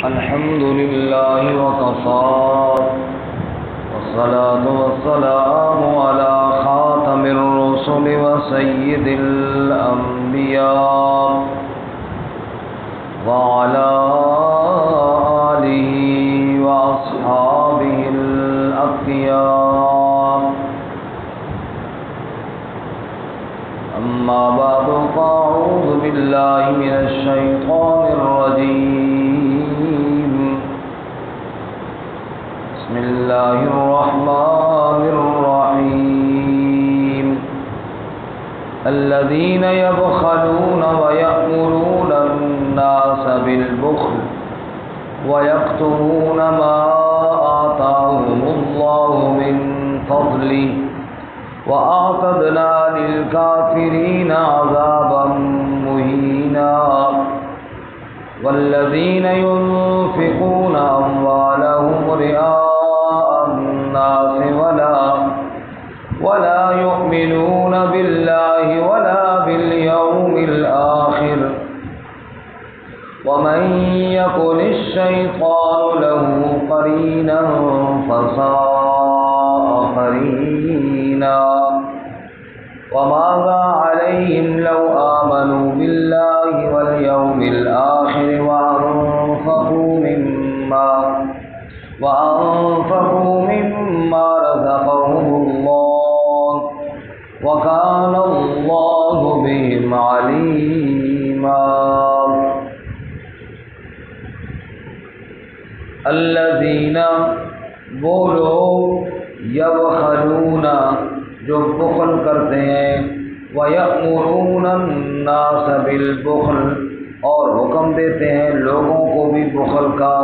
الحمد لله وكفى والصلاة والسلام على خاتم الرسل وسيد الأنبياء وعلى آله وأصحابه الأخيار. أما بعد فأعوذ بالله من الشيطان الرجيم. بسم الله الرحمن الرحيم. الذين يبخلون ويأمرون الناس بالبخل ويكتمون ما آتاهم الله من فضله وأعتدنا للكافرين عذابا مهينا. والذين ينفقون أموالهم رئاء الناس ولا يؤمنون بالله ولا باليوم الآخر ومن يكن الشيطان له قرينا فساء قرينا. وماذا عليهم لو آمنوا بالله واليوم الآخر وأنفقوا مما رزقهم الله وكان الله بهم عليما. الذين وہ لوگ یبخلون جو بخل کرتے ہیں، وَيَأْمُرُونَ النَّاسَ بِالْبُخْلِ اور حکم دیتے ہیں لوگوں کو بھی بخل کا،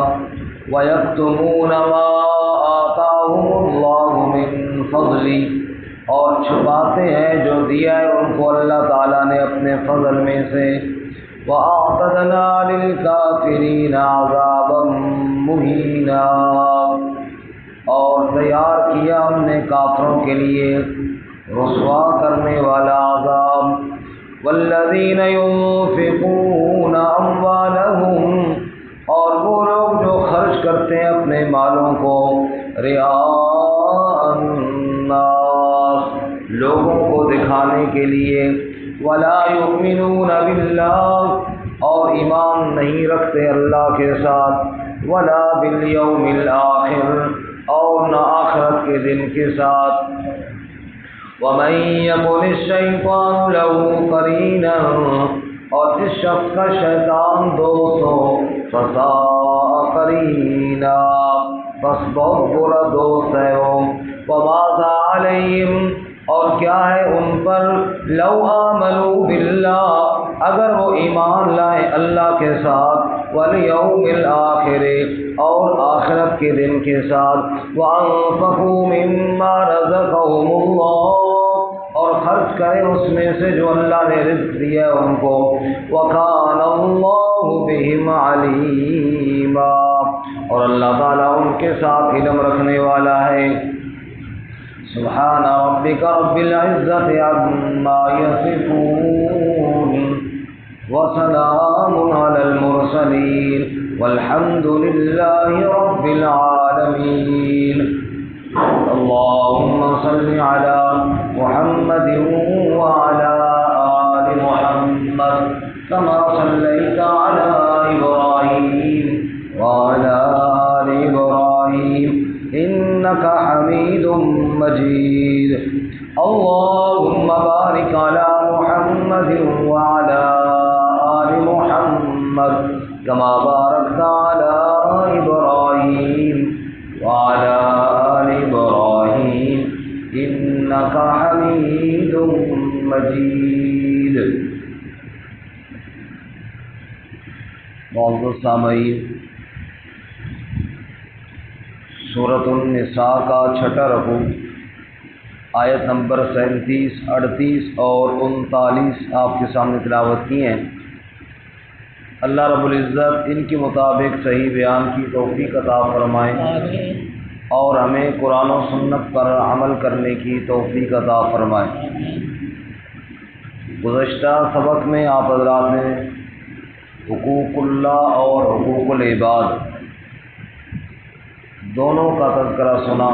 وَيَكْتُمُونَ مَا آتَاهُمُ اللَّهُ مِنْ فَضْلِهِ اور چھپاتے ہیں جو دیا ہے ان کو اللہ تعالیٰ نے اپنے فضل میں سے، وَأَعْتَدْنَا لِلْكَافِرِينَ عَذَابًا مُهِينًا اور تیار کیا ہم نے کافروں کے لیے رسوا کرنے والا عذاب. والذین ينفقون اموالهم اور وہ لوگ جو خرچ کرتے ہیں اپنے مالوں کو رئاء الناس لوگوں کو دکھانے کے لیے، ولا یؤمنون باللہ اور ایمان نہیں رکھتے اللہ کے ساتھ، ولا بالیوم الآخر اور نہ آخرت کے دن کے ساتھ. وَمَن يَكُنِ الشَّيْطَانُ لَهُ قَرِينًا اور جس شخص کا شیطان دوست ہو، فَسَاءَ قَرِينًا بس بہت برا دوست ہے وہ. وَمَاذَا عَلَيْهِمْ اور کیا ہے ان پر، لَوْ آمَنُوا بِاللَّهِ اگر وہ ایمان لائیں اللہ کے ساتھ، وَالْيَوْمِ الْآخِرِ اور آخرت کے دن کے ساتھ، وَأَنفَقُوا مِمَّا رَزَقَهُمُ اللَّهُ اور خرچ کریں اس میں سے جو اللہ نے رزق دیا ہے ان کو، وَكَانَ اللَّهُ بِهِمْ عَلِيمًا اور اللہ تعالیٰ ان کے ساتھ علم رکھنے والا ہے. سبحان ربک رب العزت عما یصفون وسلام علی المرسلین والحمد للہ رب العالمین. اللهم صل على محمد وعلى آل محمد كما صليت على إبراهيم وعلى آل إبراهيم إنك حميد مجيد. اللهم بارك على محمد وعلى آل محمد كما باركت على إبراهيم وعلى آل إبراهيم إنك حميد مجيد. معزز سامعین، سورۃ النساء کا چھٹا رکوع آیت نمبر 37، 38 اور 39 آپ کے سامنے تلاوت کی ہیں. اللہ رب العزت ان کے مطابق صحیح بیان کی توفیق عطا فرمائے اور ہمیں قرآن و سنت پر عمل کرنے کی توفیق عطا فرمائے. گزشتہ سبق میں آپ حضرات نے حقوق اللہ اور حقوق العباد دونوں کا تذکرہ سنا۔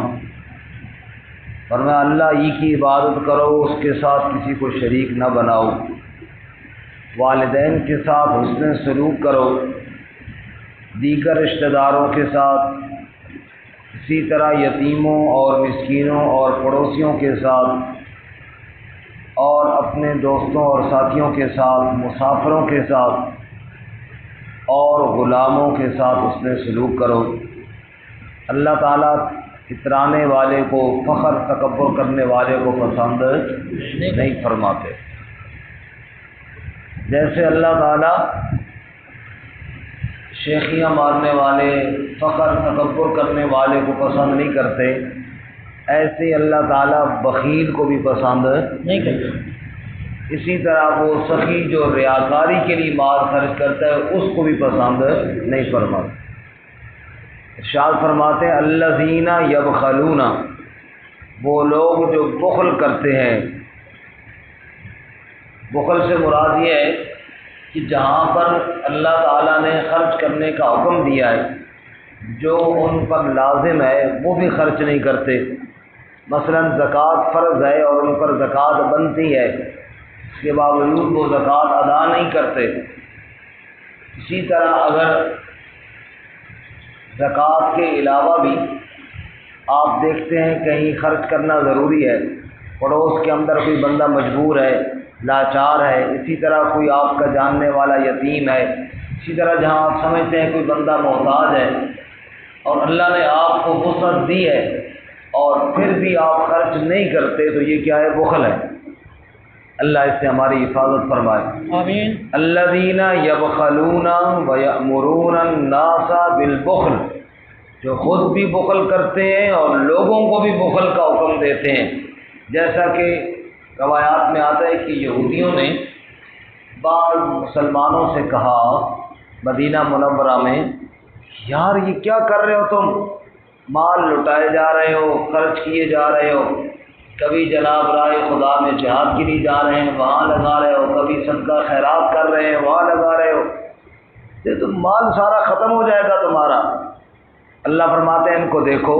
فرمایا اللہ ہی کی عبادت کرو، اس کے ساتھ کسی کو شریک نہ بناؤ، والدین کے ساتھ حسن سلوک کرو، دیگر رشتہ داروں کے ساتھ، اسی طرح یتیموں اور مسکینوں اور پڑوسیوں کے ساتھ، اور اپنے دوستوں اور ساتھیوں کے ساتھ، مسافروں کے ساتھ اور غلاموں کے ساتھ حسن سلوک کرو۔ اللہ تعالیٰ اترانے والے کو، فخر تکبر کرنے والے کو پسند نہیں فرماتے۔ جیسے اللہ تعالیٰ شیخیاں مارنے والے، فخر تکبر کرنے والے کو پسند نہیں کرتے، ایسے اللہ تعالیٰ بخیل کو بھی پسند نہیں کرتے۔ اسی طرح وہ سخی جو ریاکاری کے لیے مال خرچ کرتا ہے اس کو بھی پسند نہیں فرماتے۔ ارشاد فرماتے ہیں الذین یبخلون، وہ لوگ جو بخل کرتے ہیں۔ بخل سے مراد یہ ہے کہ جہاں پر اللہ تعالیٰ نے خرچ کرنے کا حکم دیا ہے، جو ان پر لازم ہے وہ بھی خرچ نہیں کرتے۔ مثلا زکوٰۃ فرض ہے اور ان پر زکوٰۃ بنتی ہے، اس کے باوجود وہ زکوٰۃ ادا نہیں کرتے۔ اسی طرح اگر زکوٰۃ کے علاوہ بھی آپ دیکھتے ہیں کہیں خرچ کرنا ضروری ہے، پڑوس کے اندر کوئی بندہ مجبور ہے، لاچار ہے، اسی طرح کوئی آپ کا جاننے والا یتیم ہے، اسی طرح جہاں آپ سمجھتے ہیں کوئی بندہ محتاج ہے اور اللہ نے آپ کو وسعت دی ہے اور پھر بھی آپ خرچ نہیں کرتے، تو یہ کیا ہے؟ بخل ہے۔ اللہ اس سے ہماری حفاظت فرمائے، آمین۔ الذین یبخلون ویأمرون الناس بالبخل، جو خود بھی بخل کرتے ہیں اور لوگوں کو بھی بخل کا حکم دیتے ہیں۔ جیسا کہ روایات میں آتا ہے کہ یہودیوں نے بعض مسلمانوں سے کہا مدینہ منورہ میں، یار یہ کیا کر رہے ہو تم؟ مال لٹائے جا رہے ہو، خرچ کیے جا رہے ہو، کبھی جناب راہ خدا میں جہاد کے لیے جا رہے ہیں وہاں لگا رہے ہو، کبھی صدقہ خیرات کر رہے ہیں وہاں لگا رہے ہو، یہ تو مال سارا ختم ہو جائے گا تمہارا۔ اللہ فرماتے ہیں ان کو دیکھو،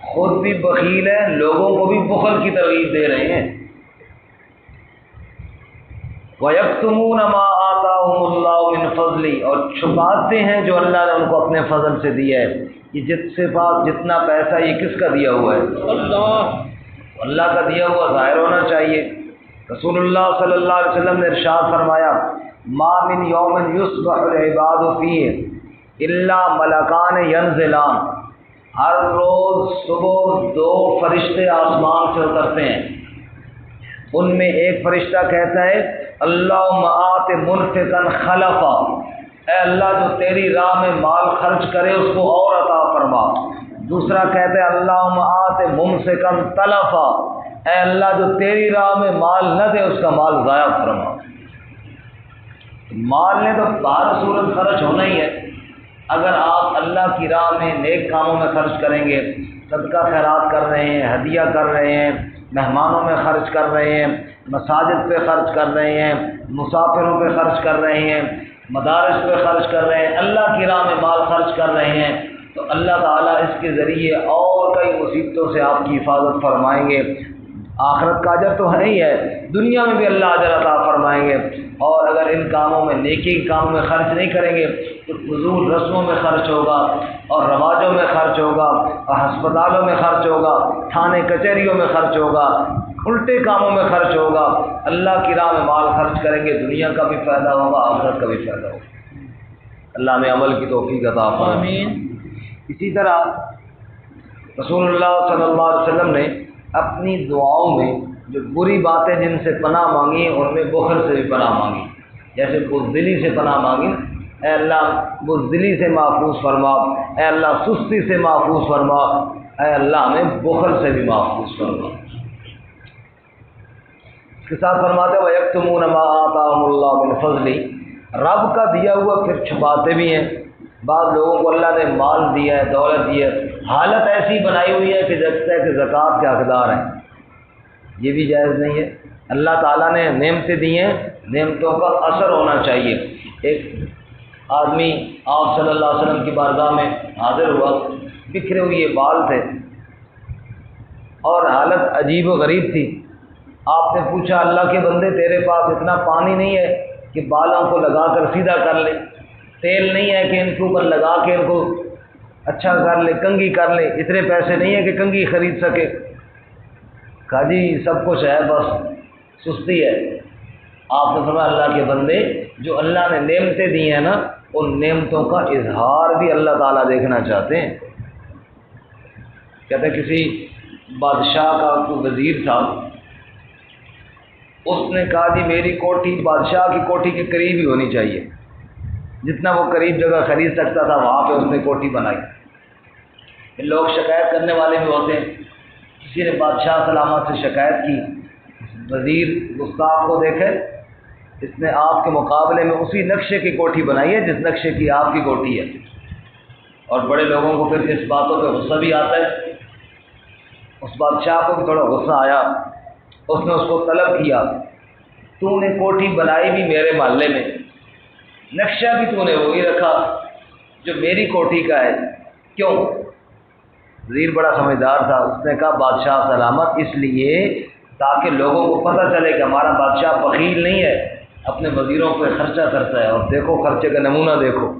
خود بھی بخیل ہیں، لوگوں کو بھی بخل کی ترغیب دے رہے ہیں۔ وَيَكْتُمُونَ مَا آتَاهُمُ اللَّهُ مِنْ فَضْلِهِ، اور چھپاتے ہیں جو اللہ نے ان کو اپنے فضل سے دیا ہے۔ یہ جس سے پاس جتنا پیسہ یہ کس کا دیا ہوا ہے؟ اللہ کا دیا ہوا ظاہر ہونا چاہیے۔ رسول اللہ صلی اللہ علیہ وسلم نے ارشاد فرمایا ما من یوم یصبح العباد فیہ الا ملکان ینزلان، ہر روز صبح دو فرشتے آسمان سے اترتے ہیں، ان میں ایک فرشتہ کہتا ہے اللہم آت منفقا خلفا، اے اللہ جو تیری راہ میں مال خرچ کرے اس کو اور عطا فرما۔ دوسرا کہتا ہے اللہم آت ممسکا تلفا، اے اللہ جو تیری راہ میں مال نہ دے اس کا مال ضائع فرما۔ مال نے تو بہر صورت خرچ ہونا ہی ہے۔ اگر آپ اللہ کی راہ میں نیک کاموں میں خرچ کریں گے، صدقہ خیرات کر رہے ہیں، ہدیہ کر رہے ہیں، مہمانوں میں خرچ کر رہے ہیں، مساجد پہ خرچ کر رہے ہیں، مسافروں پہ خرچ کر رہے ہیں، مدارس پہ خرچ کر رہے ہیں، اللہ کی راہ میں مال خرچ کر رہے ہیں، تو اللہ تعالیٰ اس کے ذریعے اور کئی مصیبتوں سے آپ کی حفاظت فرمائیں گے۔ آخرت کا اجر تو ہے ہی ہے، دنیا میں بھی اللہ اجر عطا فرمائیں گے۔ اور اگر ان کاموں میں، نیکی کے کاموں میں خرچ نہیں کریں گے تو فضول رسموں میں خرچ ہوگا اور رواجوں میں خرچ ہوگا اور ہسپتالوں میں خرچ ہوگا، تھانے کچہریوں میں خرچ ہوگا، الٹے کاموں میں خرچ ہوگا۔ اللہ کی راہ میں مال خرچ کریں گے، دنیا کا بھی فائدہ ہوگا، آخرت کا بھی فائدہ ہوگا۔ اللہ میں عمل کی توفیق عطا فرمائے، آمین۔ اسی طرح رسول اللہ صلی اللہ علیہ وسلم نے اپنی دعاؤں میں جو بری باتیں جن سے پناہ مانگی ان میں بخل سے بھی پناہ مانگی۔ جیسے بزدلی سے پناہ مانگی، اے اللہ بزدلی سے محفوظ فرما، اے اللہ سستی سے محفوظ فرما، اے اللہ ہمیں بخل سے بھی محفوظ فرما۔ اس کے ساتھ فرماتے ہیں وَيَكْتُمُونَ مَا آتَاهُمُ اللَّهُ مِنْ فَضْلِهِ، رب کا دیا ہوا پھر چھپاتے بھی ہیں۔ بعض لوگوں کو اللہ نے مال دیا ہے، دولت دی ہے، حالت ایسی بنائی ہوئی ہے کہ جگتا ہے کہ زکوٰۃ کے حقدار ہیں، یہ بھی جائز نہیں ہے۔ اللہ تعالیٰ نے نعمتیں دی ہیں، نعمتوں کا اثر ہونا چاہیے۔ ایک آدمی آپ صلی اللہ علیہ وسلم کی بارگاہ میں حاضر ہوا، بکھرے ہوئے بال تھے اور حالت عجیب و غریب تھی۔ آپ نے پوچھا اللہ کے بندے تیرے پاس اتنا پانی نہیں ہے کہ بالوں کو لگا کر سیدھا کر لے، تیل نہیں ہے کہ ان کے اوپر لگا کے ان کو اچھا کر لے، کنگھی کر لے، اتنے پیسے نہیں ہے کہ کنگھی خرید سکے؟ کہا جی سب کچھ ہے، بس سستی ہے۔ آپ نے فرمایا اللہ کے بندے، جو اللہ نے نعمتیں دی ہیں نا، ان نعمتوں کا اظہار بھی اللہ تعالیٰ دیکھنا چاہتے ہیں۔ کہتے ہیں کسی بادشاہ کا کوئی وزیر تھا، اس نے کہا جی میری کوٹھی بادشاہ کی کوٹھی کے قریب ہی ہونی چاہیے، جتنا وہ قریب جگہ خرید سکتا تھا وہاں پہ اس نے کوٹھی بنائی۔ لوگ شکایت کرنے والے بھی ہوتے ہیں، کسی نے بادشاہ سلامت سے شکایت کی، وزیر گستاخ کو دیکھے، اس نے آپ کے مقابلے میں اسی نقشے کی کوٹھی بنائی ہے جس نقشے کی آپ کی کوٹھی ہے۔ اور بڑے لوگوں کو پھر اس باتوں پہ غصہ بھی آتا ہے۔ اس بادشاہ کو بھی تھوڑا غصہ آیا، اس نے اس کو طلب کیا، تو نے کوٹھی بنائی بھی میرے محلے میں، نقشہ بھی تو نے وہی رکھا جو میری کوٹھی کا ہے، کیوں؟ وزیر بڑا سمجھدار تھا، اس نے کہا بادشاہ سلامت، اس لیے تاکہ لوگوں کو پتہ چلے کہ ہمارا بادشاہ بخیل نہیں ہے، اپنے وزیروں پہ خرچہ کرتا ہے، اور دیکھو خرچے کا نمونہ دیکھو،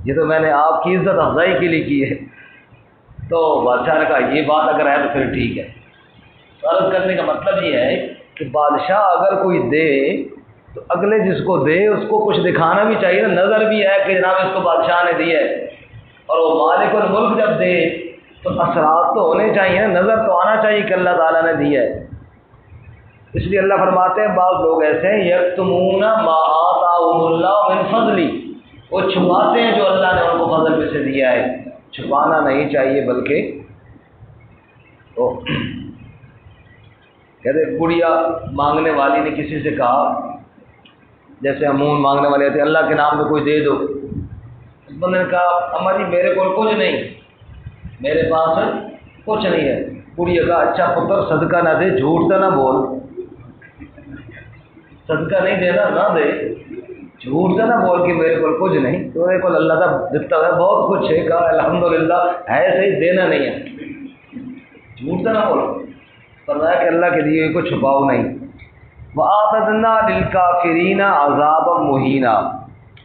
یہ تو میں نے آپ کی عزت افزائی کے لیے کی ہے۔ تو بادشاہ نے کہا یہ بات اگر ہے تو پھر ٹھیک ہے۔ عرض کرنے کا مطلب یہ ہے کہ بادشاہ اگر کوئی دے تو اگلے جس کو دے اس کو کچھ دکھانا بھی چاہیے نا، نظر بھی ہے کہ جناب اس کو بادشاہ نے دی ہے، اور وہ مالک الملک جب دے تو اثرات تو ہونے چاہیے نا، نظر تو آنا چاہیے کہ اللہ تعالیٰ نے دی ہے۔ اس لیے اللہ فرماتے ہیں بعض لوگ ایسے ہیں یکتمون ما آتاہم اللہ من فضلی، وہ چھپاتے ہیں جو اللہ نے ان کو فضل میں سے دیا ہے۔ چھپانا نہیں چاہیے، بلکہ تو کہتے گڑیا مانگنے والی نے کسی سے کہا، جیسے امون مانگنے والے تھے، اللہ کے نام پہ کوئی دے دو۔ اس بندے نے کہا اما جی میرے کو کچھ نہیں، میرے پاس کچھ نہیں ہے۔ گڑیا کہا اچھا پتر صدقہ نہ دے، جھوٹ تو نہ بول، صدقہ نہیں دینا نہ دے، جھوٹ تو نہ بول کہ میرے کو کچھ نہیں، تو میرے کو اللہ کا دیتا ہے بہت کچھ ہے، کہا الحمدللہ ہے، صحیح دینا نہیں ہے، جھوٹ تو نہ بولو۔ فرمایا کہ اللہ کے دیے کو چھپاؤ نہیں۔ وَأَعْتَدْنَا لِلْكَافِرِينَ عَذَابًا مُهِينًا،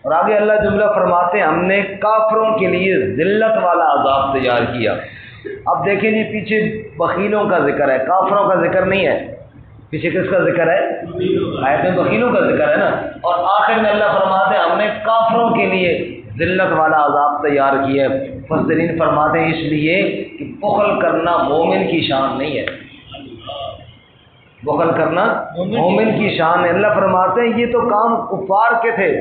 اور آگے اللہ جملہ فرماتے ہیں ہم نے کافروں کے لیے ذلت والا عذاب تیار کیا۔ اب دیکھیں جی پیچھے بخیلوں کا ذکر ہے، کافروں کا ذکر نہیں ہے، پیچھے کس کا ذکر ہے؟ آیت میں بخیلوں کا ذکر ہے نا، اور آخر میں اللہ فرماتے ہیں ہم نے کافروں کے لیے ذلت والا عذاب تیار کیا ہے۔ مفسرین فرماتے ہیں اس لیے کہ بخل کرنا مومن کی شان نہیں ہے، بخل کرنا مومن کی شان ہے۔ اللہ فرماتے ہیں یہ تو کام کفار کے تھے،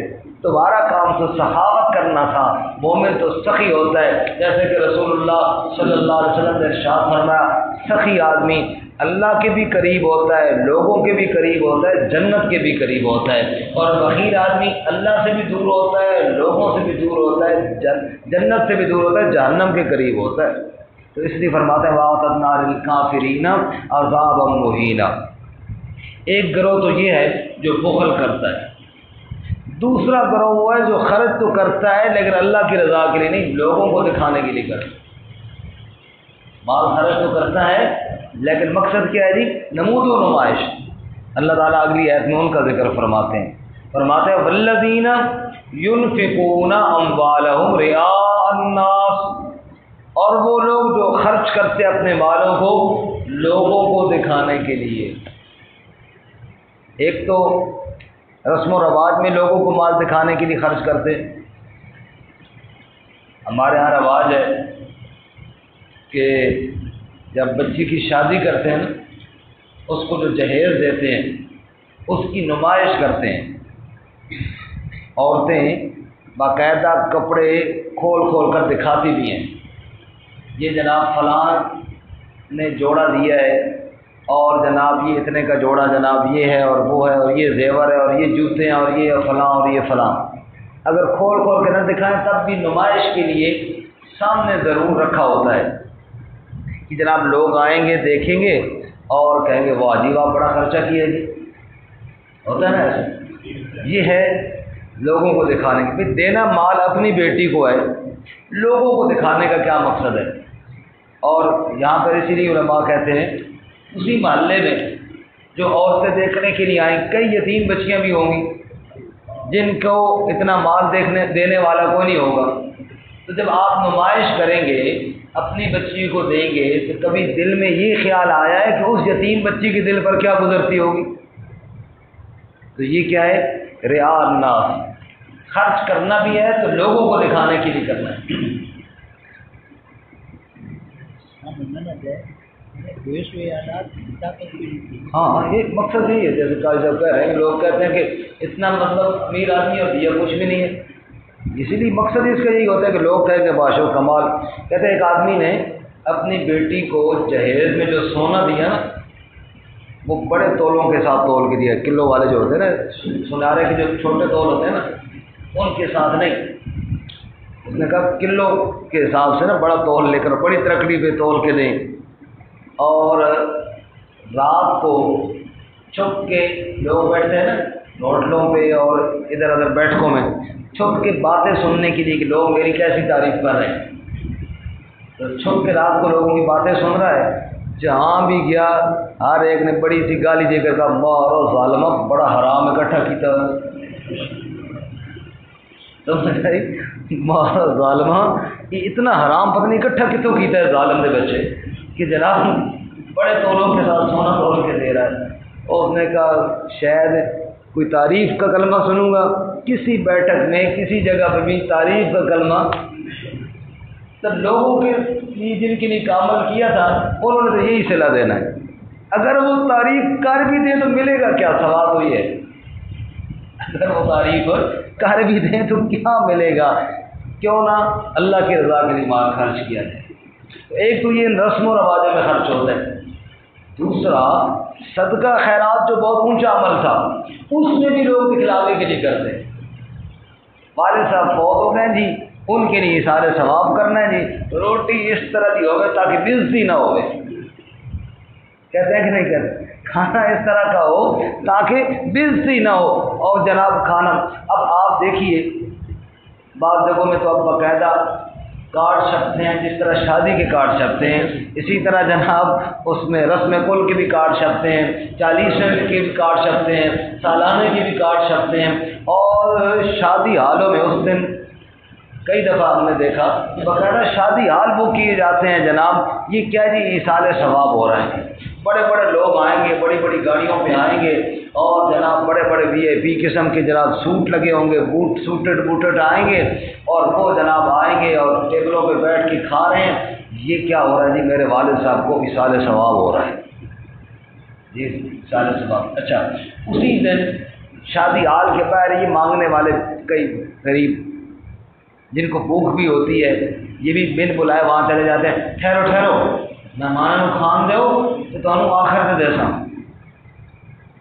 تمہارا کام تو سخاوت کرنا تھا، مومن تو سخی ہوتا ہے، جیسے کہ رسول اللہ صلی اللہ علیہ وسلم نے ارشاد فرمایا سخی آدمی اللہ کے بھی قریب ہوتا ہے، لوگوں کے بھی قریب ہوتا ہے، جنت کے بھی قریب ہوتا ہے، اور بخیل آدمی اللہ سے بھی دور ہوتا ہے، لوگوں سے بھی دور ہوتا ہے، جنت سے بھی دور ہوتا ہے، جہنم کے قریب ہوتا ہے۔ تو اس لیے فرماتے ہیں وَأَعْتَدْنَا لِلْكَافِرِينَ عَذَابًا مُهِينًا۔ ایک گروہ تو یہ ہے جو بخل کرتا ہے، دوسرا گروہ وہ ہے جو خرچ تو کرتا ہے لیکن اللہ کی رضا کے لیے نہیں، لوگوں کو دکھانے کے لیے کرتا ہے۔ مال خرچ تو کرتا ہے لیکن مقصد کیا ہے جی؟ نمود و نمائش۔ اللہ تعالیٰ اگلی آیت میں ان کا ذکر فرماتے ہیں، فرماتے ہیں وَالَّذِينَ يُنْفِقُونَ أَمْوَالَهُمْ رِئَاءَ النَّاسِ، اور وہ لوگ جو خرچ کرتے اپنے مالوں کو لوگوں کو دکھانے کے لیے۔ ایک تو رسم و رواج میں لوگوں کو مال دکھانے کے لیے خرچ کرتے، ہمارے ہاں رواج ہے کہ جب بچی کی شادی کرتے ہیں نا، اس کو جو جہیز دیتے ہیں اس کی نمائش کرتے ہیں، عورتیں باقاعدہ کپڑے کھول کھول کر دکھاتی بھی ہیں، یہ جناب فلاں نے جوڑا دیا ہے، اور جناب یہ اتنے کا جوڑا جناب یہ ہے اور وہ ہے اور یہ زیور ہے اور یہ جوتے ہیں اور یہ فلاں اور یہ فلاں۔ اگر کھول کھول کے نہ دکھائیں تب بھی نمائش کے لیے سامنے ضرور رکھا ہوتا ہے کہ جناب لوگ آئیں گے دیکھیں گے اور کہیں گے واہ جی واہ بڑا خرچہ کیا جی، ہوتا ہے نا ایسا۔ یہ ہے لوگوں کو دکھانے کے بھی دینا مال اپنی بیٹی کو ہے، لوگوں کو دکھانے کا کیا مقصد ہے؟ اور یہاں پر اسی لیے علماء کہتے ہیں اسی محلے میں جو عورتیں دیکھنے کے لیے آئیں، کئی یتیم بچیاں بھی ہوں گی جن کو اتنا مال دینے والا کوئی نہیں ہوگا، تو جب آپ نمائش کریں گے اپنی بچی کو دیں گے تو کبھی دل میں یہ خیال آیا ہے کہ اس یتیم بچی کے دل پر کیا گزرتی ہوگی؟ تو یہ کیا ہے؟ رعاء الناس، خرچ کرنا بھی ہے تو لوگوں کو دکھانے کے لیے کرنا ہے۔ ہاں یہ مقصد یہی ہے، جیسے قاضی صاحب کہہ رہے ہیں، لوگ کہتے ہیں کہ اتنا مطلب امیر آدمی اور دیا کچھ بھی نہیں ہے، اسی لیے مقصد اس کا یہی ہوتا ہے کہ لوگ کہیں کہ باشو کمال۔ کہتے ہیں ایک آدمی نے اپنی بیٹی کو جہیز میں جو سونا دیا نا وہ بڑے تولوں کے ساتھ تول کے دیا، کلو والے جو ہوتے ہیں نا سنارے کے جو چھوٹے تول ہوتے ہیں نا ان کے ساتھ نہیں، اس نے کہا کلو کے حساب سے نا بڑا تول لے کر بڑی ترکڑی پہ تول کے دیں، اور رات کو چھپ کے لوگ بیٹھتے ہیں نا ہوٹلوں پہ اور ادھر ادھر بیٹھکوں میں چھپ کے باتیں سننے کے لیے کہ لوگ میری کیسی تعریف کر رہے ہیں، تو چھپ کے رات کو لوگوں کی باتیں سن رہا ہے، جہاں بھی گیا ہر ایک نے بڑی سی گالی دے کر کہا مارو ظالمہ بڑا حرام اکٹھا کیتا مارو ظالمہ یہ اتنا حرام پتہ نہیں اکٹھا کتوں کیتا ہے ظالم دے بچے کہ جناب بڑے تولوں کے ساتھ سونا تول کے دے رہا ہے۔ اور اس نے کہا شاید کوئی تعریف کا کلمہ سنوں گا، کسی بیٹھک میں کسی جگہ پہ بھی تعریف کا کلمہ، تو لوگوں کے لیے جن کے لیے عمل کیا تھا انہوں نے تو یہی صلہ دینا ہے، اگر وہ تعریف کر بھی دیں تو ملے گا کیا؟ ثواب تو یہ ہے، اگر وہ تعریف کر بھی دیں تو کیا ملے گا؟ کیوں نہ اللہ کی رضا کے لیے مال خرچ کیا جائے۔ تو ایک تو یہ رسم و رواجوں میں خرچ ہوتا ہے، دوسرا صدقہ خیرات جو بہت اونچا عمل تھا اس میں بھی لوگ دکھلاوے کے لیے کرتے ہیں، والد صاحب فوت ہو گئے جی ان کے لیے سارے ثواب کرنا ہے جی، روٹی اس طرح کی ہوگی تاکہ بےعزتی نہ ہوگی، کہتے ہیں کہ نہیں کہتے؟ کھانا اس طرح کا ہو تاکہ بےعزتی نہ ہو، اور جناب کھانا اب آپ دیکھیے بعض جگہوں میں تو اب باقاعدہ کارڈ چھپتے ہیں، جس طرح شادی کے کارڈ چھپتے ہیں اسی طرح جناب اس میں رسم کل کے بھی کارڈ چھپتے ہیں، 40ویں کے بھی کارڈ چھپتے ہیں، سالانہ کے بھی کارڈ چھپتے ہیں، اور شادی ہالوں میں اس دن کئی دفعہ ہم نے دیکھا باقاعدہ شادی ہال بک کیے جاتے ہیں، جناب یہ کیا جی ایصال ثواب ہو رہے ہیں، بڑے بڑے لوگ آئیں گے، بڑی بڑی گاڑیوں پہ آئیں گے، اور جناب بڑے بڑے وی آئی پی قسم کے جناب سوٹ لگے ہوں گے، بوٹڈ آئیں گے، اور وہ جناب آئیں گے اور ٹیبلوں پہ بیٹھ کے کھا رہے ہیں، یہ کیا ہو رہا ہے جی؟ میرے والد صاحب کو ایصال ثواب ہو رہا ہے جی، ایصال ثواب۔ اچھا اسی دن شادی ہال کے باہر یہ مانگنے والے کئی غریب جن کو بھوک بھی ہوتی ہے یہ بھی بن بلائے وہاں چلے جاتے ہیں، ٹھہرو مہمانوں کو کھان دو تو تمہیں آخر سے دے سا،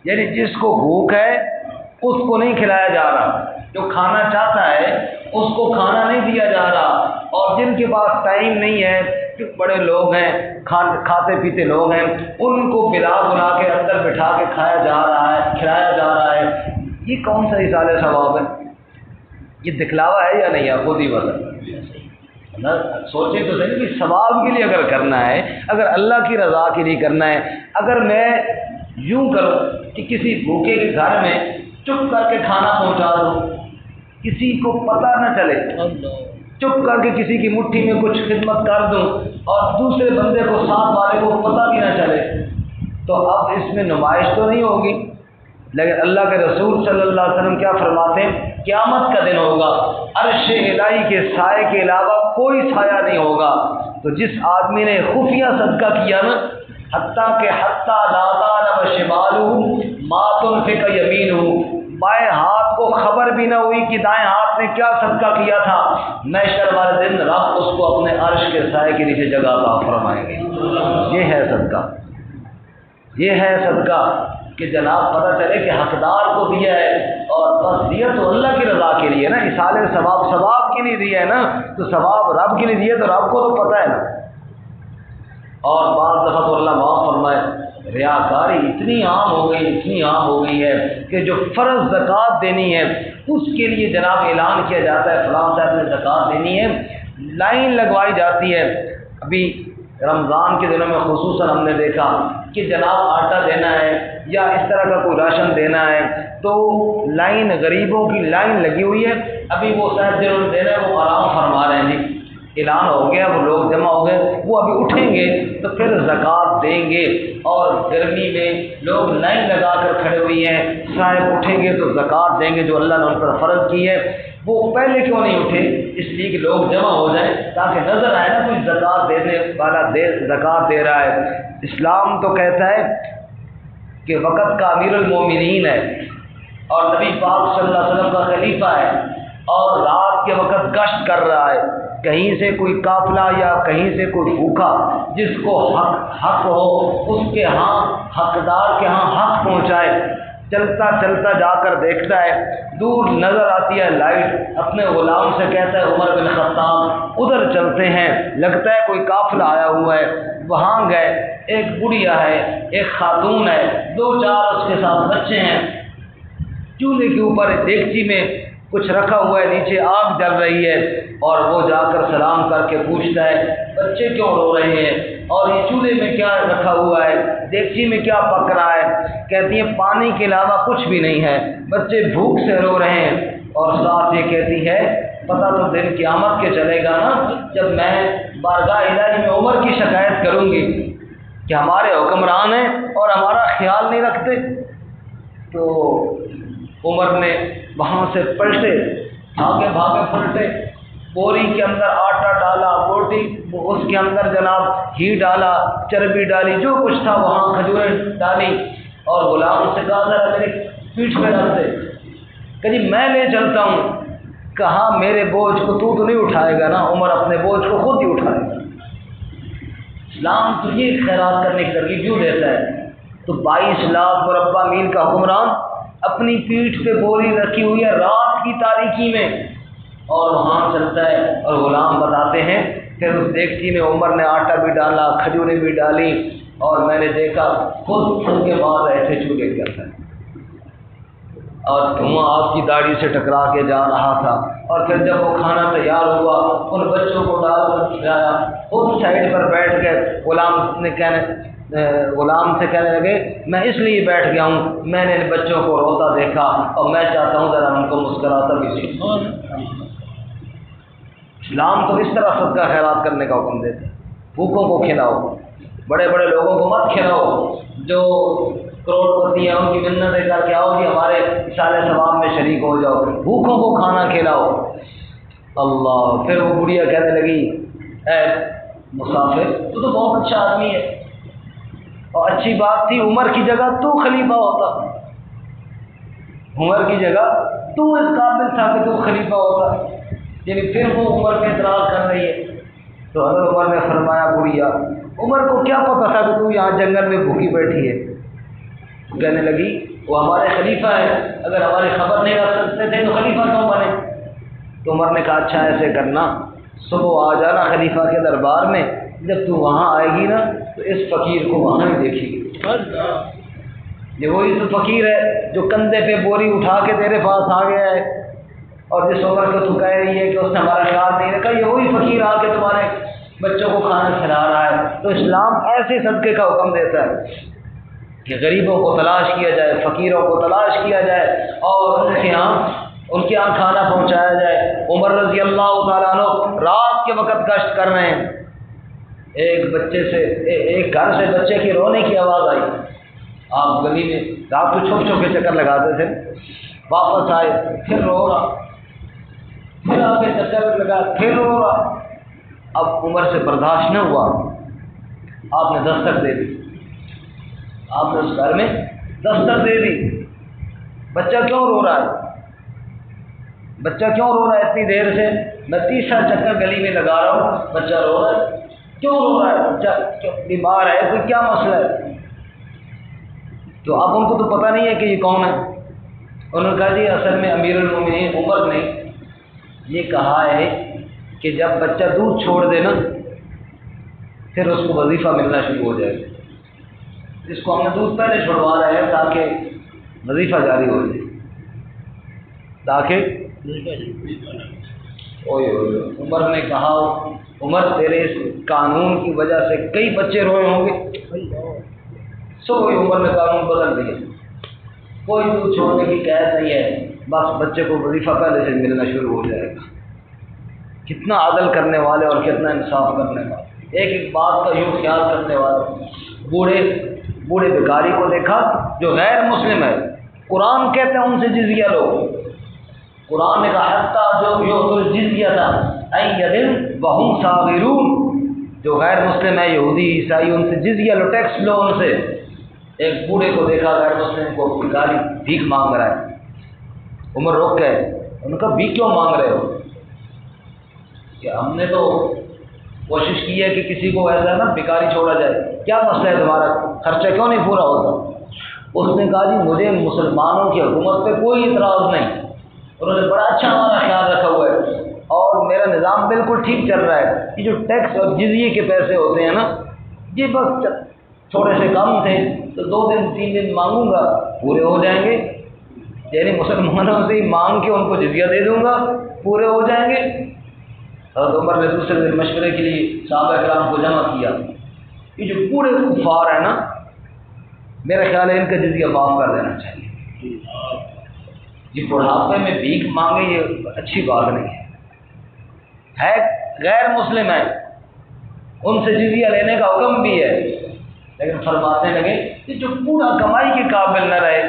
یعنی جس کو بھوک ہے اس کو نہیں کھلایا جا رہا، جو کھانا چاہتا ہے اس کو کھانا نہیں دیا جا رہا، اور جن کے پاس ٹائم نہیں ہے جو بڑے لوگ ہیں کھاتے پیتے لوگ ہیں ان کو بلا کے اندر بٹھا کے کھایا جا رہا ہے، کھلایا جا رہا ہے، یہ کون سا ایصال ثواب ہے؟ یہ دکھلاوا ہے یا نہیں ہے؟ خود ہی بتا سوچیں تو صحیح کہ ثواب کے لیے اگر کرنا ہے، اگر اللہ کی رضا کے لیے کرنا ہے، اگر میں یوں کروں کہ کسی بھوکے کے گھر میں چپ کر کے کھانا پہنچا دوں، کسی کو پتہ نہ چلے، چپ کر کے کسی کی مٹھی میں کچھ خدمت کر دوں اور دوسرے بندے کو ساتھ والے کو پتہ بھی نہ چلے، تو اب اس میں نمائش تو نہیں ہوگی، لیکن اللہ کے رسول صلی اللہ علیہ وسلم کیا فرماتے ہیں؟ قیامت کا دن ہوگا، عرش الہی کے سائے کے علاوہ کوئی سایہ نہیں ہوگا، تو جس آدمی نے خفیہ صدقہ کیا نا حتیٰ لا تعلم شمالہ ما تنفق یمینہ، بائیں ہاتھ کو خبر بھی نہ ہوئی کہ دائیں ہاتھ نے کیا صدقہ کیا تھا، محشر والے دن رب اس کو اپنے عرش کے سائے کے نیچے جگہ عطا فرمائیں گے۔ یہ ہے صدقہ، یہ ہے صدقہ کہ جناب پتہ چلے کہ حقدار کو دیا ہے، اور بس دیا تو اللہ کی رضا کے لیے نا، ایصال ثواب کے لیے دیا ہے نا، تو ثواب رب کے لیے دیا تو رب کو تو پتہ ہے نا۔ اور بعض دفعہ تو اللہ معاف فرمائے ریاکاری اتنی عام ہو گئی ہے کہ جو فرض زکوٰۃ دینی ہے اس کے لیے جناب اعلان کیا جاتا ہے فلاں صاحب نے زکوٰۃ دینی ہے، لائن لگوائی جاتی ہے۔ ابھی رمضان کے دنوں میں خصوصاً ہم نے دیکھا کہ جناب آٹا دینا ہے یا اس طرح کا کوئی راشن دینا ہے تو لائن، غریبوں کی لائن لگی ہوئی ہے۔ ابھی وہ صاحب جنہوں نے دینا ہے وہ آرام فرما رہے ہیں، جی اعلان ہو گیا، وہ لوگ جمع ہو گئے، وہ ابھی اٹھیں گے تو پھر زکوٰۃ دیں گے۔ اور گرمی میں لوگ لائن لگا کر کھڑے ہوئی ہیں، صاحب اٹھیں گے تو زکوٰۃ دیں گے جو اللہ نے ان پر فرض کی ہے۔ وہ پہلے کیوں نہیں اٹھے؟ اس لیے کہ لوگ جمع ہو جائیں تاکہ نظر آئے نا کوئی زکوٰۃ دینے والا زکوٰۃ دے رہا ہے۔ اسلام تو کہتا ہے کہ وقت کا امیر المومنین ہے اور نبی پاک صلی اللہ علیہ وسلم کا خلیفہ ہے اور رات کے وقت گشت کر رہا ہے، کہیں سے کوئی قافلہ یا کہیں سے کوئی بھوکا جس کو حق ہو اس کے ہاں حقدار کے ہاں حق پہنچائے، چلتا چلتا جا کر دیکھتا ہے، دور نظر آتی ہے لائٹ، اپنے غلام سے کہتا ہے عمر بن خطاب ادھر چلتے ہیں، لگتا ہے کوئی قافلہ آیا ہوا ہے، وہاں گئے، ایک بڑھیا ہے، ایک خاتون ہے، 2-4 اس کے ساتھ بچے ہیں، چولہے کے اوپر دیگچی میں کچھ رکھا ہوا ہے، نیچے آگ جل رہی ہے، اور وہ جا کر سلام کر کے پوچھتا ہے بچے کیوں رو رہے ہیں اور یہ چولہے میں کیا رکھا ہوا ہے، دیگچی میں کیا پک رہا ہے؟ کہتی ہیں پانی کے علاوہ کچھ بھی نہیں ہے، بچے بھوک سے رو رہے ہیں۔ اور ساتھ یہ کہتی ہے پتہ تو دن قیامت کے چلے گا نا جب میں بارگاہ الہی میں عمر کی شکایت کروں گی کہ ہمارے حکمران ہیں اور ہمارا خیال نہیں رکھتے۔ تو عمر نے وہاں سے پلٹے، بھاگے پلٹے، بوری کے اندر آٹا ڈالا، بوٹی اس کے اندر جناب گھی ڈالا، چربی ڈالی، جو کچھ تھا وہاں کھجوریں ڈالی، اور غلام سے کہا ذرا میری پیٹھ پہ رکھ دے، کہ جی میں لے چلتا ہوں۔ کہا میرے بوجھ کو تو نہیں اٹھائے گا نا، عمر اپنے بوجھ کو خود ہی اٹھائے گا۔ اسلام تو یہ خیرات کرنے کی ترغیب کیوں دیتا ہے؟ تو 22 لاکھ مربع میل کا حکمران اپنی پیٹھ پہ بوری رکھی ہوئی ہے رات کی تاریکی میں، اور وہاں چلتا ہے، اور غلام بتاتے ہیں پھر اس دیگچی میں عمر نے آٹا بھی ڈالا، کھجوریں بھی ڈالی، اور میں نے دیکھا خود پھونکے مار رہے تھے چولہے کے اندر، اور دھواں آپ کی داڑھی سے ٹکرا کے جا رہا تھا۔ اور پھر جب وہ کھانا تیار ہوا ان بچوں کو ڈال کر کھلایا، خود سائڈ پر بیٹھ کے غلام سے کہنے لگے میں اس لیے بیٹھ گیا ہوں، میں نے ان بچوں کو روتا دیکھا اور میں چاہتا ہوں ذرا ان کو مسکراتا بھی سیکھوں۔ اسلام تو اس طرح صدقہ خیرات کرنے کا حکم دیتا ہے۔ بھوکوں کو کھلاؤ، بڑے بڑے لوگوں کو مت کھلاؤ جو کروڑ پتی ہیں، ان کی منتیں کر کے آؤ جی ہمارے اشارے ثواب میں شریک ہو جاؤ، بھوکوں کو کھانا کھلاؤ۔ اللہ، پھر وہ بڑھیا کہنے لگی اے مسافر تو بہت اچھا آدمی ہے، اور اچھی بات تھی عمر کی جگہ تو خلیفہ ہوتا، عمر کی جگہ تو اس قابل تھا کہ تو خلیفہ ہوتا، یعنی پھر وہ عمر پہ اعتراض کر رہی ہے۔ تو حضرت عمر نے فرمایا بڑھیا، عمر کو کیا پتا تھا کہ تو یہاں جنگل میں بھوکی بیٹھی ہے؟ کہنے لگی وہ ہمارے خلیفہ ہے، اگر ہماری خبر نہیں رکھ سکتے تھے تو خلیفہ کیوں بنے؟ تو عمر نے کہا اچھا ایسے کرنا، صبح آ جانا خلیفہ کے دربار میں، جب تو وہاں آئے گی نا تو اس فقیر کو وہاں ہی دیکھے گی۔ یہ وہی تو فقیر ہے جو کندھے پہ بوری اٹھا کے تیرے پاس آ گیا ہے، اور جس عمر کو تو کہہ رہی ہے کہ اس نے ہمارا خیال نہیں رکھا، یہ وہی فقیر آ کے تمہارے بچوں کو کھانا کھلا رہا ہے۔ تو اسلام ایسے صدقے کا حکم دیتا ہے کہ غریبوں کو تلاش کیا جائے، فقیروں کو تلاش کیا جائے اور ان کے یہاں کھانا پہنچایا جائے۔ عمر رضی اللہ تعالیٰ عنہ رات کے وقت گشت کر رہے ہیں، ایک گھر سے بچے کی رونے کی آواز آئی، آپ گلی میں رات کو چھوٹے چھوٹے چکر لگاتے تھے، واپس آئے پھر رو رہا، پھر آپ کے چکر لگا پھر رو رہا۔ اب عمر سے برداشت نہ ہوا، آپ نے دستک دے دی، آپ نے اس گھر میں دستک دے دی، بچہ کیوں رو رہا ہے؟ بچہ کیوں رو رہا ہے اتنی دیر سے؟ میں تیسرا چکر گلی میں لگا رہا ہوں، بچہ رو رہا ہے، کیوں رو رہا ہے؟ بچہ بیمار ہے، کوئی کیا مسئلہ ہے؟ تو اب ان کو تو پتہ نہیں ہے کہ یہ کون ہے۔ انہوں نے کہا جی اصل میں امیر المومنین عمر نے یہ کہا ہے کہ جب بچہ دودھ چھوڑ دے نا پھر اس کو وظیفہ ملنا شروع ہو جائے گا۔ اس کو ہم نے دودھ پہلے چھڑوا رہے ہیں تاکہ وظیفہ جاری ہو جائے، تاکہ عمر نے کہا، عمر تیرے اس قانون کی وجہ سے کئی بچے روئے ہوں گے، کوئی عمر نے قانون بدل دیا، کوئی دودھ چھوڑنے کی قید نہیں ہے، بس بچے کو وظیفہ پہلے سے ملنا شروع ہو جائے گا۔ کتنا عدل کرنے والے اور کتنا انصاف کرنے والے، ایک ایک بات کا یوں خیال کرنے والے۔ بوڑھے بھکاری کو دیکھا جو غیر مسلم ہے، قرآن کہتے ہیں ان سے جزیہ لو، قرآن نے کہا حتیٰ جو الجزیہ تھا این یدن وہم صاغرون، جو غیر مسلم ہے یہودی عیسائی ان سے جزیہ لو، ٹیکس لو ان سے۔ ایک بوڑھے کو دیکھا غیر مسلم کو بھکاری بھیک مانگ رہا ہے، عمر روک گئے، انہوں نے کہا بھیک کیوں مانگ رہے ہو؟ کہ ہم نے تو کوشش کی ہے کہ کسی کو ایسا ہے نا بھکاری چھوڑا جائے، کیا مسئلہ ہے تمہارا، خرچہ کیوں نہیں پورا ہوتا؟ اس نے کہا جی مجھے مسلمانوں کی حکومت پہ کوئی اعتراض نہیں، انہوں نے بڑا اچھا ہمارا خیال رکھا ہوا ہے اور میرا نظام بالکل ٹھیک چل رہا ہے، یہ جو ٹیکس اور جزیے کے پیسے ہوتے ہیں نا یہ بس تھوڑے سے کم تھے تو 2 دن 3 دن مانگوں گا پورے ہو جائیں گے، یعنی مسلمانوں سے ہی مانگ کے ان کو جزیہ دے دوں گا پورے ہو جائیں گے۔ حضرت عمر نے دوسرے دن مشورے کے لیے صحابہ کرام کو جمع کیا، یہ جو بوڑھے کفار ہیں نا میرا خیال ہے ان کا جزیہ معاف کر دینا چاہیے، یہ بڑھاپے میں بھیک مانگے یہ اچھی بات نہیں ہے، غیر مسلم ہے ان سے جزیہ لینے کا حکم بھی ہے، لیکن فرماتے لگے کہ جو پورا کمائی کے قابل نہ رہے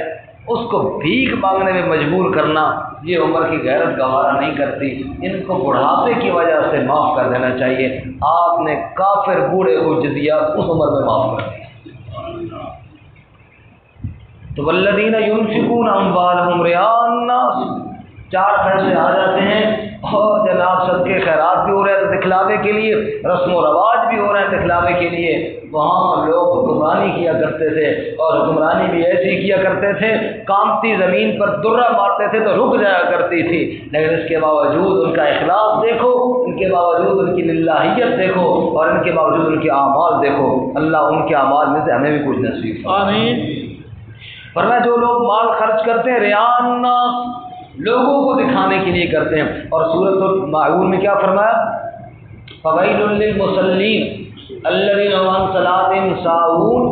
اس کو بھیک مانگنے میں مجبور کرنا یہ عمر کی غیرت گوارا نہیں کرتی، ان کو بڑھاپے کی وجہ سے معاف کر دینا چاہیے۔ آپ نے کافر بوڑھے کو جزیہ اس عمر میں معاف کر دیا۔ تو والذین ينفقون اموالهم رئاء الناس، 4 پیسے آ جاتے ہیں اور جناب صدقے خیرات بھی ہو رہے ہیں دکھلاوے کے لیے، رسم و رواج بھی ہو رہے ہیں دکھلاوے کے لیے۔ وہاں لوگ حکمرانی کیا کرتے تھے اور حکمرانی بھی ایسی کیا کرتے تھے، کامتی زمین پر درہ مارتے تھے تو رک جایا کرتی تھی، لیکن اس کے باوجود ان کا اخلاص دیکھو، ان کے باوجود ان کی للہیت دیکھو اور ان کے باوجود ان کے اعمال دیکھو، اللہ ان کے اعمال میں سے ہمیں بھی کچھ نصیب آمین۔ ورنہ جو لوگ مال خرچ کرتے ہیں رئاء الناس، لوگوں کو دکھانے کے لیے کرتے ہیں، اور سورۃ الماعون میں کیا فرمایا؟ فویل للمصلین الذین هم عن صلاتهم ساہون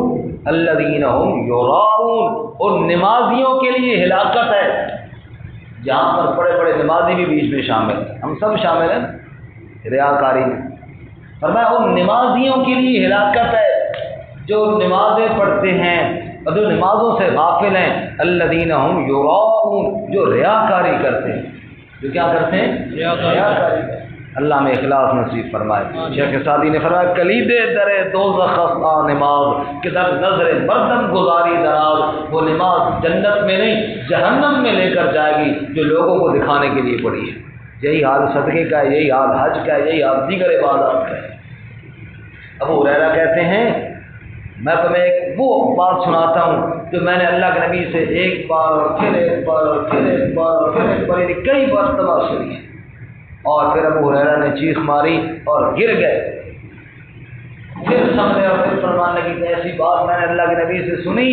الذین هم یراؤون، اور نمازیوں کے لیے ہلاکت ہے، جہاں پر بڑے بڑے نمازی بھی بیچ میں شامل ہیں، ہم سب شامل ہیں ریاکاری میں، فرمایا ان نمازیوں کے لیے ہلاکت ہے جو نمازیں پڑھتے ہیں اور جو نمازوں سے غافل ہیں، الذین هم یراؤون، جو ریاکاری کرتے ہیں، جو کیا کرتے ہیں؟ ریاکاری۔ اللہ میں اخلاص نصیب فرمائے۔ شیخ سعدی نے فرمایا کلید در دوزخ نماز کہ در نظر مردم گزاری دراز، وہ نماز جنت میں نہیں جہنم میں لے کر جائے گی جو لوگوں کو دکھانے کے لیے پڑی ہے۔ یہی حال صدقے کا ہے، یہی حال حج کا ہے، یہی حال دیگر عبادات کا ہے۔ ابو ہریرہ کہتے ہیں میں تمہیں ایک وہ بات سناتا ہوں جو میں نے اللہ کے نبی سے ایک بار اور پھر ایک بار اور پھر ایک بار اور پھر ایک بار یعنی کئی مرتبہ سنی ہے، اور پھر ابو ہریرہ نے چیخ ماری اور گر گئے، پھر سمجھے اور پھر فرمانے لگی کہ ایسی بات میں نے اللہ کے نبی سے سنی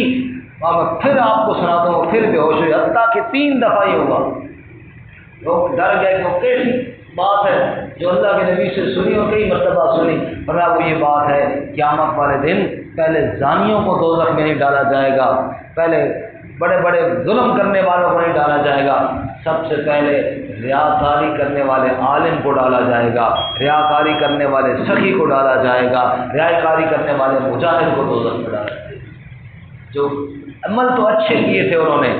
اور میں پھر آپ کو سناتا ہوں، پھر بے ہوش ہوئی، حتیٰ کہ 3 دفعہ ہی ہوگا۔ لوگ ڈر گئے کہ وہ کیسی بات ہے جو اللہ کے نبی سے سنی اور کئی مرتبہ سنی، فرمایا وہ یہ بات ہے قیامت والے دن پہلے زانیوں کو دوزخ میں نہیں ڈالا جائے گا، پہلے بڑے بڑے ظلم کرنے والوں کو نہیں ڈالا جائے گا، سب سے پہلے ریاکاری کرنے والے عالم کو ڈالا جائے گا، ریاکاری کرنے والے سخی کو ڈالا جائے گا، ریاکاری کرنے والے مجاہد کو دوزخ میں ڈالا جائے گا۔ جو عمل تو اچھے کیے تھے انہوں نے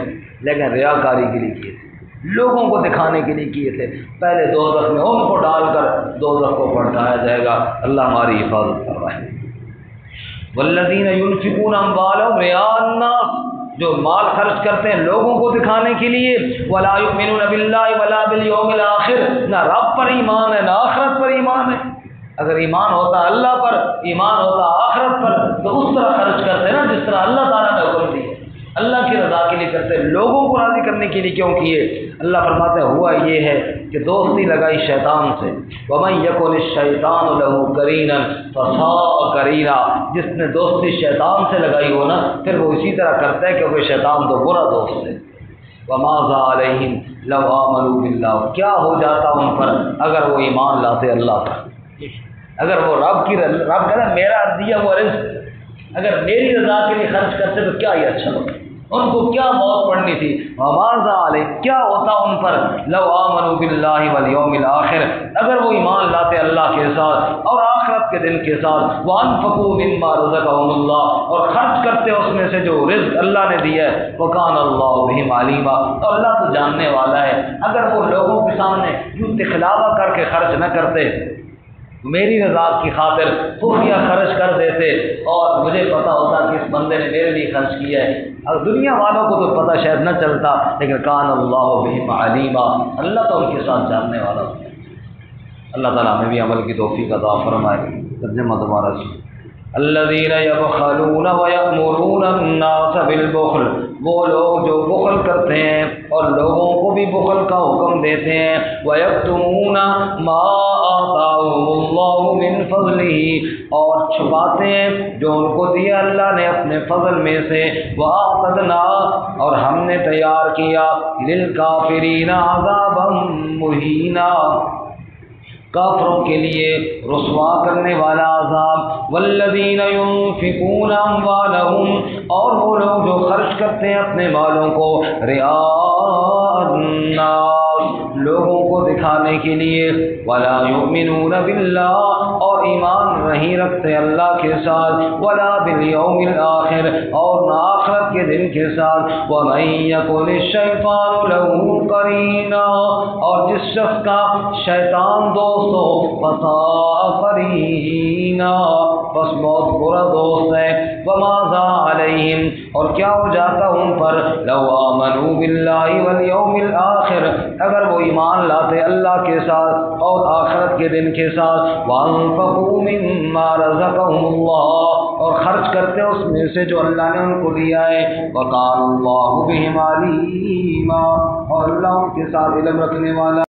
لیکن ریاکاری کے لیے کیے تھے، لوگوں کو دکھانے کے لیے کیے تھے، پہلے دوزخ میں ان کو ڈال کر دوزخ کو بھڑکایا جائے گا۔ اللہ ہماری حفاظت فرمائے۔ والذین ینفقون اموالهم رئاء الناس، جو مال خرچ کرتے ہیں لوگوں کو دکھانے کے لیے، ولا یؤمنون باللہ ولا بالیوم الآخر، نہ رب پر ایمان ہے نہ آخرت پر ایمان ہے۔ اگر ایمان ہوتا اللہ پر، ایمان ہوتا آخرت پر تو اس طرح خرچ کرتے نا جس طرح اللہ تعالیٰ نے حکم دی۔ اللہ کی رضا کے لیے کرتے، لوگوں کو راضی کرنے کے لیے کیوں کیے؟ اللہ فرماتے ہیں ہوا یہ ہے کہ دوستی لگائی شیطان سے، وَمَن يَكُنِ الشَّيْطَانُ لَهُ قَرِينًا فَسَاءَ قَرِينًا، جس نے دوستی شیطان سے لگائی ہو نا پھر وہ اسی طرح کرتا ہے کیونکہ شیطان تو برا دوست ہے۔ وَمَاذَا عَلَيْهِمْ لَوْ آمَنُوا بِاللَّهِ، کیا ہو جاتا ان پر اگر وہ ایمان لاتے اللہ پر، اگر وہ رب کہتا میرا دیا ہوا رزق اگر میری رضا کے لیے خرچ کرتے تو کیا ہی اچھا ہوتا، ان کو کیا موت پڑنی تھی۔ وَمَاذَا عَلَيْهِمْ، کیا ہوتا ان پر لَوْ آمَنُوا بِاللَّهِ وَالْيَوْمِ الْآخِرِ، اگر وہ ایمان لاتے اللہ کے ساتھ اور آخرت کے دن کے ساتھ، وَأَنفَقُوا مِمَّا رَزَقَهُمُ اللَّهُ، اور خرچ کرتے اس میں سے جو رزق اللہ نے دیا ہے، وَكَانَ اللَّهُ بِهِمْ عَلِيمًا، اور اللہ تو جاننے والا ہے۔ اگر وہ لوگوں کے سامنے یوں دکھلاوا کر کے خرچ نہ کرتے، میری رضا کی خاطر خفیہ خرچ کر دیتے اور مجھے پتا ہوتا کہ اس بندے نے میرے لیے خرچ کیا ہے، اور دنیا والوں کو تو پتہ شاید نہ چلتا، لیکن کان اللہ بہم علیما، اللہ تو ان کے ساتھ جاننے والا ہوتا ہے۔ اللہ تعالیٰ ہمیں بھی عمل کی توفیق عطا فرمائے۔ ترجمہ دوبارہ سے، الذین یبخلون ویأمرون الناس بالبخل، وہ لوگ جو بخل کرتے ہیں اور لوگوں کو بھی بخل کا حکم دیتے ہیں، ویکتمون ما آتاہم اللہ من فضلہ، اور چھپاتے ہیں جو ان کو دیا اللہ نے اپنے فضل میں سے، وَأَعْتَدْنَا، اور ہم نے تیار کیا، للکافرین عذابا مہینا، کافروں کے لیے رسوا کرنے والا عذاب۔ والذین ينفقون اموالهم، اور وہ لوگ جو خرچ کرتے ہیں اپنے مالوں کو، رئاء الناس، لوگوں کو دکھانے کے لیے، ولا یؤمنون باللہ، اور ایمان نہیں رکھتے اللہ کے ساتھ، ولا بالیوم الآخر، اور نہ آخرت کے دن کے ساتھ، ومن یکن الشیطان له قرینا، اور جس شخص کا شیطان دوست ہو، فساء قرینا، بس بہت برا دوست ہے۔ وماذا علیہم، اور کیا ہو جاتا ان پر، لو آمنوا باللہ والیوم الآخر، اگر وہ ایمان لاتے اللہ کے ساتھ اور آخرت کے دن کے ساتھ، وانفقوا مما رزقهم اللہ، اور خرچ کرتے اس میں سے جو اللہ نے ان کو دیا ہے، وکان اللہ بہم علیما، اور اللہ ان کے ساتھ علم رکھنے والا